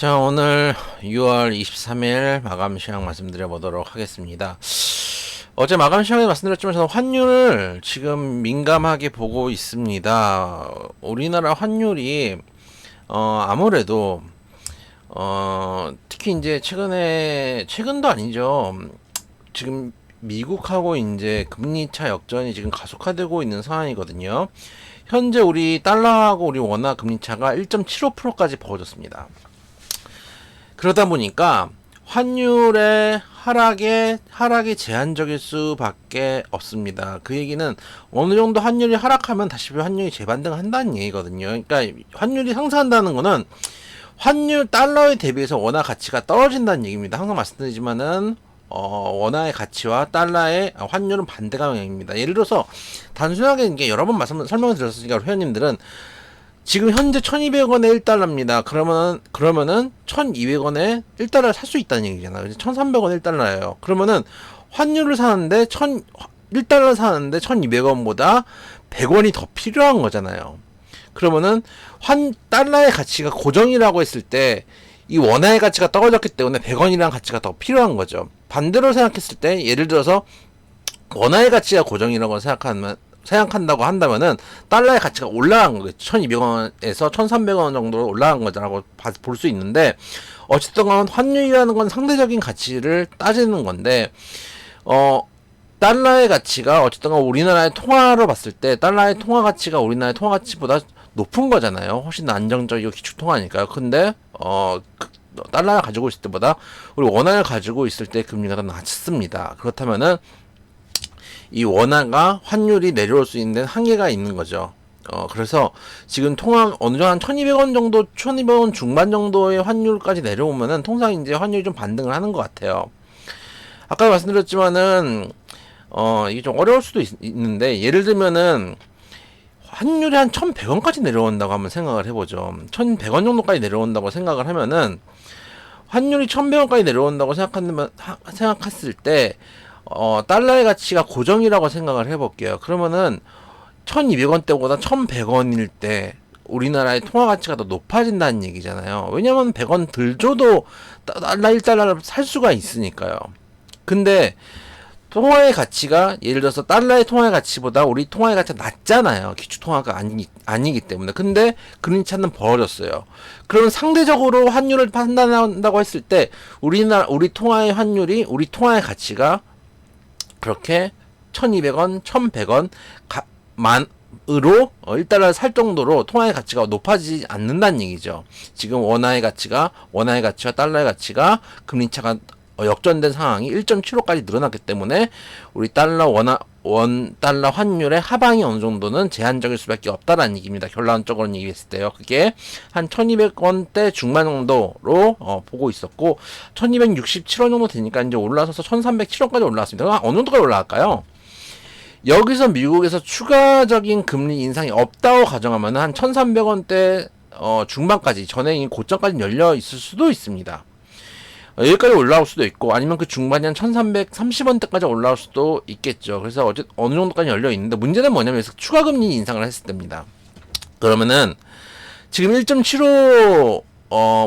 자, 오늘 6월 23일 마감 시황 말씀드려 보도록 하겠습니다. 어제 마감 시황에 말씀드렸지만 저는 환율을 지금 민감하게 보고 있습니다. 우리나라 환율이 아무래도 특히 이제 최근도 아니죠. 지금 미국하고 이제 금리차 역전이 지금 가속화되고 있는 상황이거든요. 현재 우리 달러하고 우리 원화 금리차가 1.75%까지 벌어졌습니다. 그러다 보니까 환율의 하락이 제한적일 수밖에 없습니다. 그 얘기는 어느 정도 환율이 하락하면 다시 환율이 재반등한다는 얘기거든요. 그러니까 환율이 상승한다는 거는 환율 달러에 대비해서 원화 가치가 떨어진다는 얘기입니다. 항상 말씀드리지만은 원화의 가치와 달러의 환율은 반대가 영향입니다. 예를 들어서 단순하게 이게 여러 번 설명을 드렸으니까 회원님들은 지금 현재 1200원에 1달러입니다. 그러면은 1200원에 1달러를 살 수 있다는 얘기잖아요. 1300원 1달러예요. 그러면은 환율을 사는데 1달러 사는데 1200원보다 100원이 더 필요한 거잖아요. 그러면은 달러의 가치가 고정이라고 했을 때 이 원화의 가치가 떨어졌기 때문에 100원이라는 가치가 더 필요한 거죠. 반대로 생각했을 때 예를 들어서 원화의 가치가 고정이라고 생각한다고 한다면은 달러의 가치가 올라간 거겠죠. 1200원에서 1300원 정도로 올라간 거라고 볼 수 있는데 어쨌든 환율이라는 건 상대적인 가치를 따지는 건데 달러의 가치가 어쨌든 우리나라의 통화로 봤을 때 달러의 통화 가치가 우리나라의 통화 가치보다 높은 거잖아요. 훨씬 더 안정적이고 기축 통화니까요. 근데 달러를 가지고 있을 때보다 우리 원화를 가지고 있을 때 금리가 더 낮습니다. 그렇다면은 이 원화가 환율이 내려올 수 있는 한계가 있는 거죠. 그래서 지금 어느 정도 한 1200원 정도, 1200원 중반 정도의 환율까지 내려오면은 통상 이제 환율이 좀 반등을 하는 것 같아요. 아까 말씀드렸지만은, 이게 좀 어려울 수도 있는데, 예를 들면은, 환율이 한 1100원까지 내려온다고 한번 생각을 해보죠. 1100원 정도까지 내려온다고 생각을 하면은, 환율이 1100원까지 내려온다고 생각했을 때, 달러의 가치가 고정이라고 생각을 해볼게요. 그러면은 1200원대보다 1100원일 때 우리나라의 통화 가치가 더 높아진다는 얘기잖아요. 왜냐면 100원 덜 줘도 달러 1달러를 살 수가 있으니까요. 근데 통화의 가치가 예를 들어서 달러의 통화의 가치보다 우리 통화의 가치가 낮잖아요. 기축 통화가 아니기 때문에. 근데 금리차는 벌어졌어요. 그러면 상대적으로 환율을 판단한다고 했을 때 우리 통화의 환율이 우리 통화의 가치가 그렇게 1200원, 1100원 만으로 1달러를 살 정도로 통화의 가치가 높아지지 않는다는 얘기죠. 지금 원화의 가치와 달러의 가치가 금리차가 역전된 상황이 1.75까지 늘어났기 때문에 우리 원 달러 환율의 하방이 어느 정도는 제한적일 수밖에 없다라는 얘기입니다. 결론적으로 얘기했을 때요. 그게 한 1200원대 중반 정도로 보고 있었고 1267원 정도 되니까 이제 올라서서 1307원까지 올라왔습니다. 어느 정도까지 올라갈까요? 여기서 미국에서 추가적인 금리 인상이 없다고 가정하면 한 1300원대 중반까지 전에 고점까지 열려 있을 수도 있습니다. 여기까지 올라올 수도 있고 아니면 그 중반이 한 1330원대까지 올라올 수도 있겠죠. 그래서 어느 정도까지 열려 있는데 문제는 뭐냐면 추가 금리 인상을 했을 때입니다. 그러면은 지금 1.75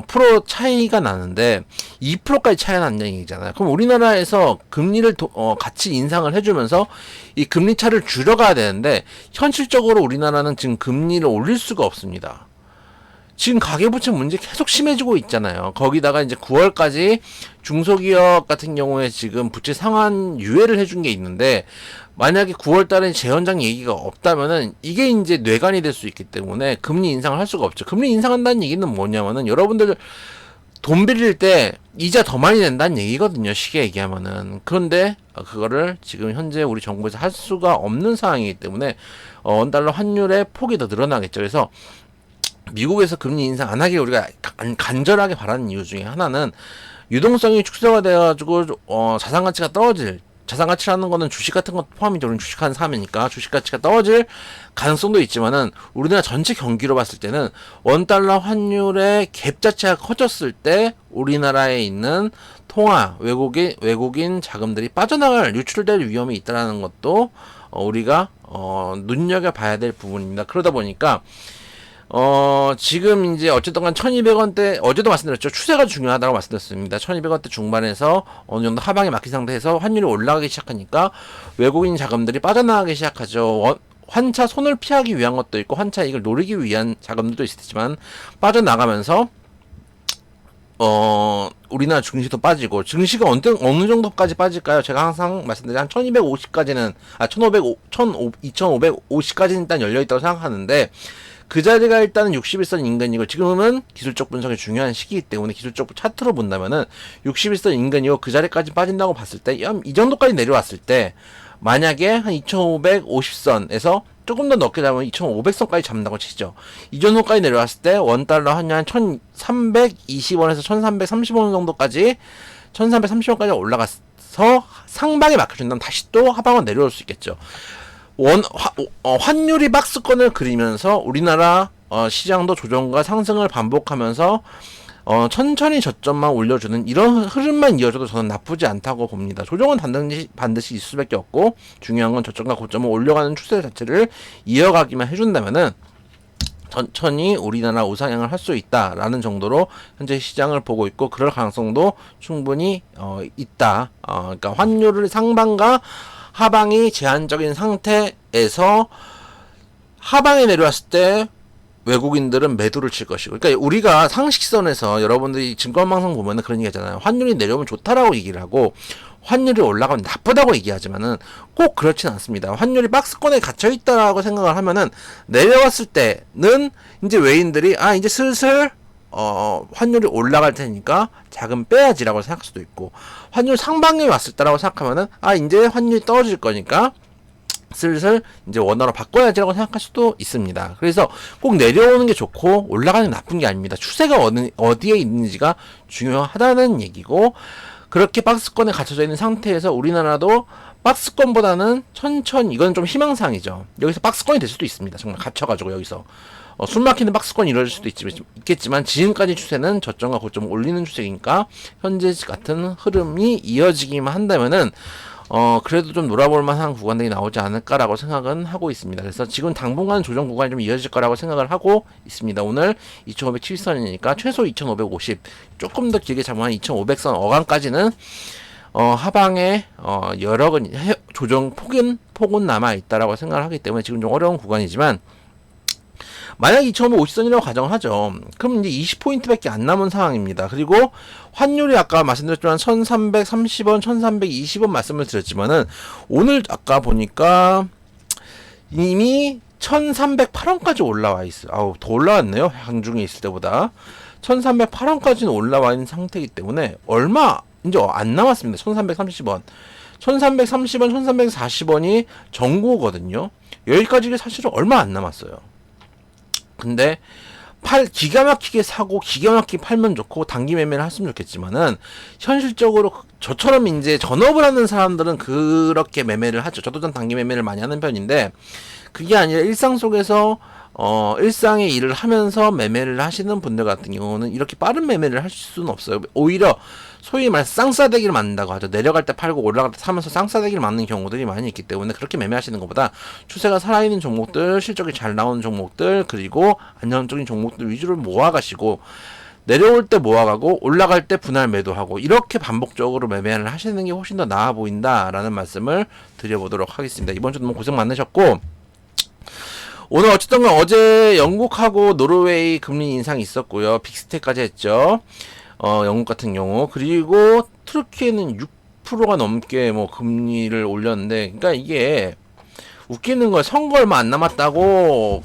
프로 차이가 나는데 2%까지 차이가 난다는 얘기잖아요. 그럼 우리나라에서 금리를 같이 인상을 해주면서 이 금리 차를 줄여가야 되는데 현실적으로 우리나라는 지금 금리를 올릴 수가 없습니다. 지금 가계부채 문제 계속 심해지고 있잖아요. 거기다가 이제 9월까지 중소기업 같은 경우에 지금 부채 상환 유예를 해준 게 있는데 만약에 9월 달에 재연장 얘기가 없다면은 이게 이제 뇌관이 될 수 있기 때문에 금리 인상을 할 수가 없죠. 금리 인상한다는 얘기는 뭐냐면은 여러분들 돈 빌릴 때 이자 더 많이 낸다는 얘기거든요. 쉽게 얘기하면은. 그런데 그거를 지금 현재 우리 정부에서 할 수가 없는 상황이기 때문에 원달러 환율의 폭이 더 늘어나겠죠. 그래서 미국에서 금리 인상 안 하길 우리가 간절하게 바라는 이유 중에 하나는 유동성이 축소가 돼가지고 자산 가치가 떨어질, 자산 가치라는 거는 주식 같은 것 포함이죠. 우리는 주식하는 사람이니까 주식 가치가 떨어질 가능성도 있지만은 우리나라 전체 경기로 봤을 때는 원달러 환율의 갭 자체가 커졌을 때 우리나라에 있는 외국인 자금들이 빠져나갈 유출될 위험이 있다라는 것도 우리가 눈여겨봐야 될 부분입니다. 그러다 보니까 지금 이제 어쨌든 간 1200원대, 어제도 말씀드렸죠. 추세가 중요하다고 말씀드렸습니다. 1200원대 중반에서 어느 정도 하방에 막힌 상태에서 환율이 올라가기 시작하니까 외국인 자금들이 빠져나가기 시작하죠. 환차 손을 피하기 위한 것도 있고 환차 이익을 노리기 위한 자금들도 있었지만 빠져나가면서 우리나라 증시도 빠지고, 증시가 어느 정도까지 빠질까요? 제가 항상 말씀드린 한 1250까지는, 2550까지는 일단 열려있다고 생각하는데, 그 자리가 일단은 61선 인근이고, 지금은 기술적 분석이 중요한 시기이기 때문에 기술적 차트로 본다면은 61선 인근이고, 그 자리까지 빠진다고 봤을 때, 이 정도까지 내려왔을 때, 만약에 한 2550선에서 조금 더 넓게 잡으면 2500선까지 잡는다고 치죠. 이 정도까지 내려왔을 때 원달러 환율 한 1320원에서 1330원 정도까지 1330원까지 올라가서 상방에 막혀준다면 다시 또 하방은 내려올 수 있겠죠. 환율이 박스권을 그리면서 우리나라 시장도 조정과 상승을 반복하면서 천천히 저점만 올려주는 이런 흐름만 이어져도 저는 나쁘지 않다고 봅니다. 조정은 반드시 있을 수밖에 없고, 중요한 건 저점과 고점을 올려가는 추세 자체를 이어가기만 해준다면은 천천히 우리나라 우상향을 할 수 있다라는 정도로 현재 시장을 보고 있고, 그럴 가능성도 충분히 있다. 그러니까 환율을 상방과 하방이 제한적인 상태에서 하방에 내려왔을 때 외국인들은 매도를 칠 것이고, 그러니까 우리가 상식선에서 여러분들이 증권방송 보면은 그런 얘기 하잖아요. 환율이 내려오면 좋다라고 얘기를 하고, 환율이 올라가면 나쁘다고 얘기하지만은 꼭 그렇진 않습니다. 환율이 박스권에 갇혀 있다라고 생각을 하면은 내려왔을 때는 이제 외인들이 이제 슬슬 환율이 올라갈 테니까 자금 빼야지라고 생각할 수도 있고, 환율 상방에 왔을 때라고 생각하면은 이제 환율이 떨어질 거니까 슬슬 이제 원화로 바꿔야지라고 생각할 수도 있습니다. 그래서 꼭 내려오는 게 좋고 올라가는 게 나쁜 게 아닙니다. 추세가 어디에 있는지가 중요하다는 얘기고, 그렇게 박스권에 갇혀져 있는 상태에서 우리나라도 박스권보다는 천천히, 이건 좀 희망사항이죠. 여기서 박스권이 될 수도 있습니다. 정말 갇혀가지고 여기서 숨막히는 박스권이 이루어질 수도 있겠지만 지금까지 추세는 저점과 고점을 올리는 추세니까 현재 같은 흐름이 이어지기만 한다면은 그래도 좀 놀아볼 만한 구간들이 나오지 않을까라고 생각은 하고 있습니다. 그래서 지금 당분간 조정 구간이 좀 이어질 거라고 생각을 하고 있습니다. 오늘 2507선이니까 최소 2550, 조금 더 길게 잡으면 2500선 어간까지는 하방에 여러 조정 폭은 남아 있다라고 생각을 하기 때문에 지금 좀 어려운 구간이지만, 만약 2550선이라고 가정을 하죠. 그럼 이제 20포인트밖에 안 남은 상황입니다. 그리고 환율이 아까 말씀드렸지만 1330원, 1320원 말씀을 드렸지만은 오늘 아까 보니까 이미 1308원까지 올라와 있어요. 더 올라왔네요. 항중에 있을 때보다. 1308원까지는 올라와 있는 상태이기 때문에 얼마 이제 안 남았습니다. 1330원. 1330원, 1340원이 정고거든요. 여기까지 사실은 얼마 안 남았어요. 근데 기가 막히게 사고 기가 막히게 팔면 좋고 단기 매매를 했으면 좋겠지만은, 현실적으로 저처럼 이제 전업을 하는 사람들은 그렇게 매매를 하죠. 저도 전 단기 매매를 많이 하는 편인데, 그게 아니라 일상 속에서 일상의 일을 하면서 매매를 하시는 분들 같은 경우는 이렇게 빠른 매매를 할 수는 없어요. 오히려 소위 말해서 쌍싸대기를 맞는다고 하죠. 내려갈 때 팔고 올라갈 때 사면서 쌍싸대기를 맞는 경우들이 많이 있기 때문에, 그렇게 매매하시는 것보다 추세가 살아있는 종목들, 실적이 잘 나오는 종목들, 그리고 안정적인 종목들 위주로 모아가시고, 내려올 때 모아가고 올라갈 때 분할 매도하고, 이렇게 반복적으로 매매를 하시는 게 훨씬 더 나아 보인다라는 말씀을 드려보도록 하겠습니다. 이번 주도 너무 고생 많으셨고, 오늘 어쨌든 어제 영국하고 노르웨이 금리 인상이 있었고요. 빅스테까지 했죠. 영국 같은 경우. 그리고 터키에는 6%가 넘게 뭐 금리를 올렸는데, 그러니까 이게 웃기는 거예요. 선거 얼마 안 남았다고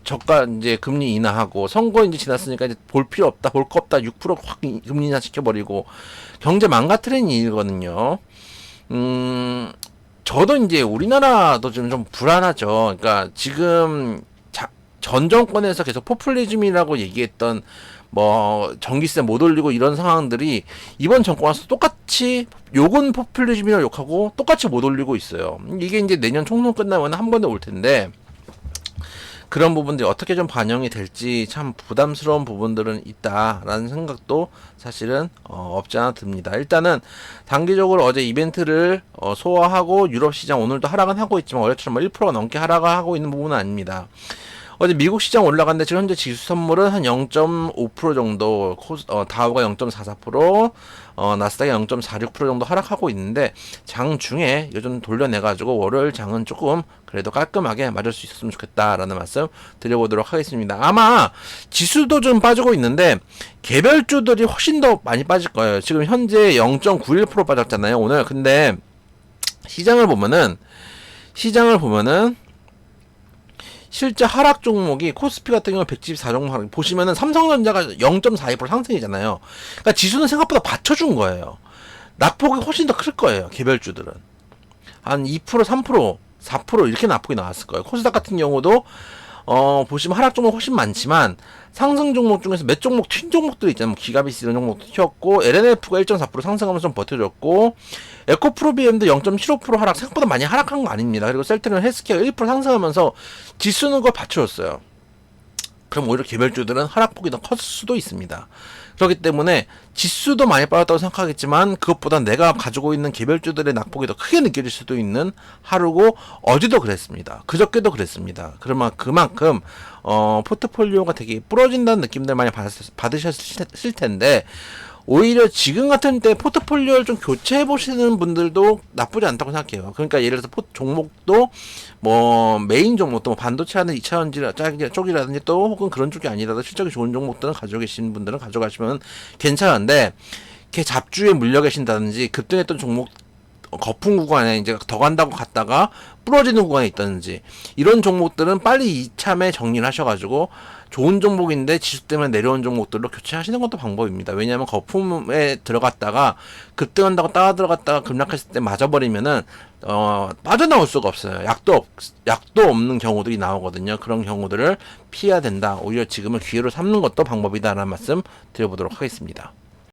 저가 이제 금리 인하하고, 선거 이제 지났으니까 이제 볼 필요 없다, 볼 거 없다, 6% 확 금리 인하 시켜버리고 경제 망가뜨리는 일이거든요. 저도 이제 우리나라도 좀 불안하죠. 그러니까 지금 전 정권에서 계속 포퓰리즘이라고 얘기했던 뭐 전기세 못 올리고 이런 상황들이 이번 정권 와서 똑같이 욕은 포퓰리즘이라고 욕하고 똑같이 못 올리고 있어요. 이게 이제 내년 총선 끝나면 한 번에 올 텐데, 그런 부분들이 어떻게 좀 반영이 될지 참 부담스러운 부분들은 있다라는 생각도 사실은 없지 않아 듭니다. 일단은 단기적으로 어제 이벤트를 소화하고 유럽 시장 오늘도 하락은 하고 있지만, 어제처럼 1%가 넘게 하락을 하고 있는 부분은 아닙니다. 어제 미국 시장 올라갔는데 지금 현재 지수 선물은 한 0.5% 정도, 다우가 0.44%, 나스닥이 0.46% 정도 하락하고 있는데 장 중에 이거 좀 돌려내가지고 월요일 장은 조금 그래도 깔끔하게 맞을 수 있었으면 좋겠다라는 말씀 드려보도록 하겠습니다. 아마 지수도 좀 빠지고 있는데 개별주들이 훨씬 더 많이 빠질 거예요. 지금 현재 0.91% 빠졌잖아요, 오늘. 근데 시장을 보면은 실제 하락 종목이 코스피 같은 경우 174 종목 하락 보시면은 삼성전자가 0.42% 상승이잖아요. 그러니까 지수는 생각보다 받쳐준 거예요. 낙폭이 훨씬 더 클 거예요. 개별주들은 한 2%, 3%, 4% 이렇게 낙폭이 나왔을 거예요. 코스닥 같은 경우도 보시면 하락 종목 훨씬 많지만 상승 종목 중에서 몇 종목 튄 종목들이 있잖아요. 뭐 기가비스 이런 종목도 튀었고 LNF가 1.4% 상승하면서 좀 버텨줬고 에코프로비엠도 0.75% 하락, 생각보다 많이 하락한 거 아닙니다. 그리고 셀트리온 헬스케어가 1% 상승하면서 지수는 그걸 받쳐줬어요. 그럼 오히려 개별주들은 하락폭이 더 컸을 수도 있습니다. 그렇기 때문에 지수도 많이 빠졌다고 생각하겠지만 그것보다 내가 가지고 있는 개별주들의 낙폭이 더 크게 느껴질 수도 있는 하루고, 어제도 그랬습니다. 그저께도 그랬습니다. 그러면 그만큼 포트폴리오가 되게 부러진다는 느낌들 많이 받으셨을 텐데, 오히려 지금 같은 때 포트폴리오를 좀 교체해 보시는 분들도 나쁘지 않다고 생각해요. 그러니까 예를 들어서 종목도 뭐 메인 종목도 뭐 반도체 하는 2차전지 쪽이라든지 또 혹은 그런 쪽이 아니라도 실적이 좋은 종목들은 가지고 계신 분들은 가져가시면 괜찮은데, 이렇게 잡주에 물려 계신다든지 급등했던 종목 거품 구간에 이제 더 간다고 갔다가 부러지는 구간에 있다든지 이런 종목들은 빨리 이참에 정리를 하셔가지고 좋은 종목인데 지수 때문에 내려온 종목들로 교체하시는 것도 방법입니다. 왜냐하면 거품에 들어갔다가 급등한다고 따라 들어갔다가 급락했을 때 맞아버리면은 빠져나올 수가 없어요. 약도 없는 경우들이 나오거든요. 그런 경우들을 피해야 된다. 오히려 지금은 기회로 삼는 것도 방법이다라는 말씀 드려보도록 하겠습니다.